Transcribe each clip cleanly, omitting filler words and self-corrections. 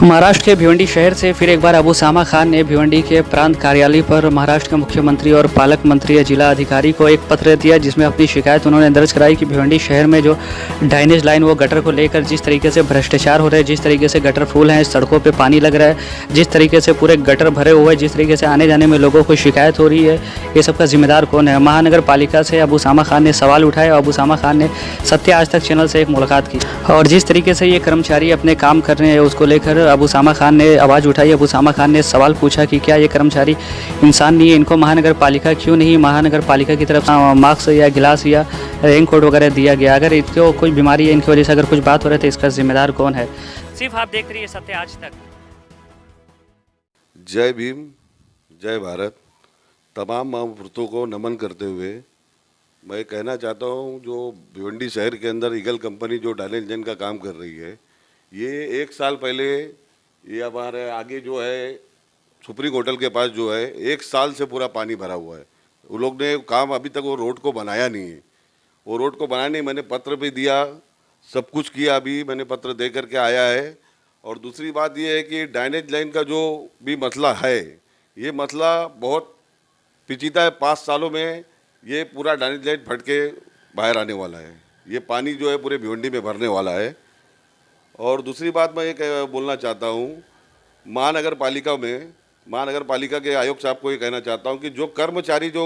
महाराष्ट्र के भिवंडी शहर से फिर एक बार अबू सामा खान ने भिवंडी के प्रांत कार्यालय पर महाराष्ट्र के मुख्यमंत्री और पालक मंत्री या जिला अधिकारी को एक पत्र दिया, जिसमें अपनी शिकायत उन्होंने दर्ज कराई कि भिवंडी शहर में जो ड्रेनेज लाइन वो गटर को लेकर जिस तरीके से भ्रष्टाचार हो रहा है, जिस तरीके से गटर फुल हैं, सड़कों पर पानी लग रहा है, जिस तरीके से पूरे गटर भरे हुए हैं, जिस तरीके से आने जाने में लोगों को शिकायत हो रही है, ये सबका जिम्मेदार कौन है। महानगर पालिका से अबू सामा खान ने सवाल उठाए और अबू सामा खान ने सत्य आज तक चैनल से एक मुलाकात की और जिस तरीके से ये कर्मचारी अपने काम कर रहे हैं उसको लेकर अबू सामा खान ने आवाज़ उठाई। अबू सामा खान ने सवाल पूछा कि क्या ये कर्मचारी इंसान नहीं है, इनको महानगर पालिका क्यों नहीं महानगर पालिका की तरफ मार्क्स या गिलास या रेन कोट वगैरह दिया गया। अगर इनको कोई बीमारी है, इनकी वजह से अगर कुछ बात हो रही है तो इसका जिम्मेदार कौन है। सिर्फ आप देख रही है सत्य आज तक। जय भीम, जय भारत। तमाम महापुरुषों को नमन करते हुए मैं कहना चाहता हूँ, जो भिवंडी शहर के अंदर ईगल कंपनी जो ड्रेनेज लाइन का काम कर रही है, ये 1 साल पहले ये हमारे आगे जो है सुप्रीम होटल के पास जो है 1 साल से पूरा पानी भरा हुआ है। वो लोग ने काम अभी तक वो रोड को बनाया नहीं है। वो रोड को बनाने मैंने पत्र भी दिया, सब कुछ किया, अभी मैंने पत्र दे करके आया है। और दूसरी बात ये है कि ड्रेनेज लाइन का जो भी मसला है, ये मसला बहुत पेचीदा है। 5 सालों में ये पूरा ड्रेनेज लाइन फट के बाहर आने वाला है। ये पानी जो है पूरे भिवंडी में भरने वाला है। और दूसरी बात मैं ये बोलना चाहता हूँ, महानगर पालिका के आयुक्त साहब को ये कहना चाहता हूँ कि जो कर्मचारी जो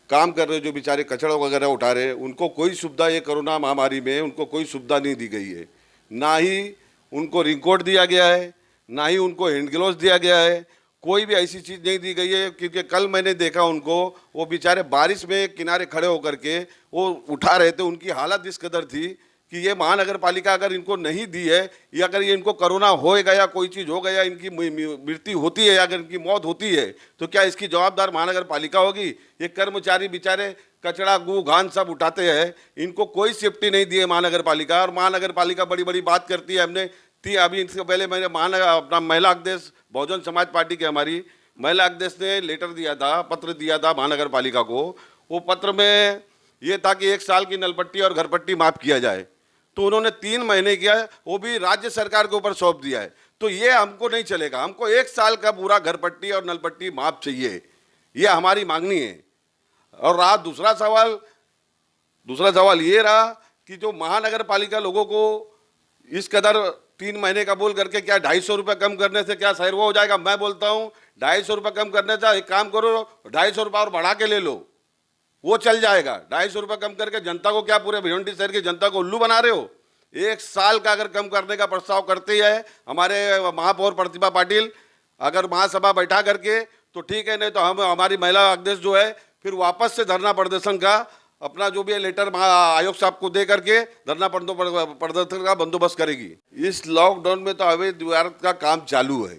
काम कर रहे हैं, जो बेचारे कचरा वगैरह उठा रहे हैं, उनको कोई सुविधा ये कोरोना महामारी में उनको कोई सुविधा नहीं दी गई है। ना ही उनको रिंगकोट दिया गया है, ना ही उनको हैंड ग्लोव्स दिया गया है, कोई भी ऐसी चीज़ नहीं दी गई है। क्योंकि कल मैंने देखा उनको, वो बेचारे बारिश में किनारे खड़े होकर के वो उठा रहे थे। उनकी हालत इस कदर थी कि ये महानगर पालिका अगर इनको नहीं दी है, या अगर ये इनको कोरोना हो गया, कोई चीज़ हो गया, इनकी मृत्यु होती है, अगर इनकी मौत होती है, तो क्या इसकी जवाबदार महानगर पालिका होगी। ये कर्मचारी बेचारे कचरा गू घान सब उठाते हैं, इनको कोई सेफ्टी नहीं दी है महानगर पालिका। और महानगर पालिका बड़ी बड़ी बात करती है। हमने अभी इससे पहले मैंने अपना महिला अध्यक्ष बहुजन समाज पार्टी के हमारी महिला अध्यक्ष ने लेटर दिया था, पत्र दिया था महानगर पालिका को। वो पत्र में ये था कि 1 साल की नलपट्टी और घरपट्टी माफ़ किया जाए, तो उन्होंने 3 महीने किया, वो भी राज्य सरकार के ऊपर सौंप दिया है। तो ये हमको नहीं चलेगा, हमको 1 साल का पूरा घरपट्टी और नलपट्टी माफ़ चाहिए, ये हमारी मांगनी है। और रहा दूसरा सवाल ये रहा कि जो महानगर पालिका लोगों को इस कदर 3 महीने का बोल करके क्या 250 रुपये कम करने से क्या शहर वो हो जाएगा। मैं बोलता हूँ 250 रुपये कम करने से एक काम करो, 250 रुपये और बढ़ा के ले लो, वो चल जाएगा। 250 रुपये कम करके जनता को क्या, पूरे भिवंडी शहर की जनता को उल्लू बना रहे हो। 1 साल का अगर कम करने का प्रस्ताव करते हैं हमारे महापौर प्रतिभा पाटिल, अगर महासभा बैठा करके तो ठीक है, नहीं तो हम हमारी महिला अध्यक्ष जो है फिर वापस से धरना प्रदर्शन का अपना जो भी है लेटर आयोग साहब को दे करके धरना प्रदर्शन का बंदोबस्त करेगी। इस लॉकडाउन में तो अवैध इमारत का काम चालू है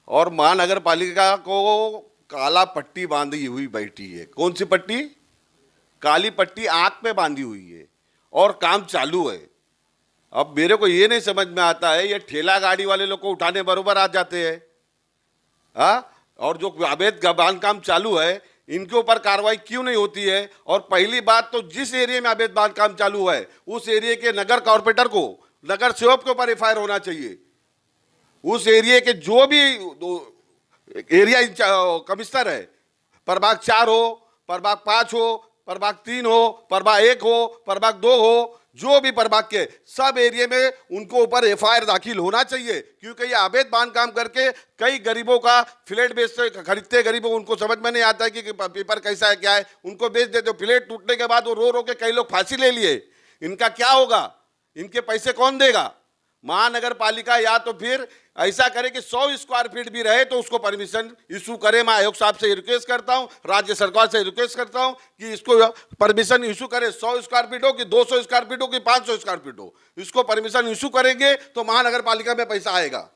और महानगर पालिका को काला पट्टी बांधी हुई बैठी है। कौन सी पट्टी? काली पट्टी आंख पे बांधी हुई है और काम चालू है। अब मेरे को ये नहीं समझ में आता है, ये ठेला गाड़ी वाले लोग को उठाने बरोबर आ जाते हैं, और जो अवैध बांधकाम चालू है इनके ऊपर कार्रवाई क्यों नहीं होती है। और पहली बात तो जिस एरिया में अवैध बांधकाम चालू है उस एरिया के नगर कॉर्पोरेटर को, नगर सेवक के ऊपर एफआईआर होना चाहिए। उस एरिया के जो भी एरिया कमिश्नर है, प्रभाग 4 हो, प्रभाग 5 हो, प्रभाग 3 हो, प्रभाग 1 हो, प्रभाग 2 हो, जो भी प्रभाग के सब एरिया में उनको ऊपर एफआईआर दाखिल होना चाहिए। क्योंकि ये अवैध बांधकाम करके कई गरीबों का फ्लैट बेचते, खरीदते गरीबों, उनको समझ में नहीं आता है कि पेपर कैसा है क्या है, उनको बेच देते। फ्लैट टूटने के बाद वो रो रो के कई लोग फांसी ले लिए। इनका क्या होगा? इनके पैसे कौन देगा? महानगर पालिका या तो फिर ऐसा करे कि 100 स्क्वायर फीट भी रहे तो उसको परमिशन इशू करे। मैं आयोग साहब से रिक्वेस्ट करता हूं, राज्य सरकार से रिक्वेस्ट करता हूं कि इसको परमिशन इशू करे। 100 स्क्वायर फीट हो कि 200 स्क्वायर फीट हो कि 500 स्क्वायर फीट हो, इसको परमिशन इशू करेंगे तो महानगर पालिका में पैसा आएगा।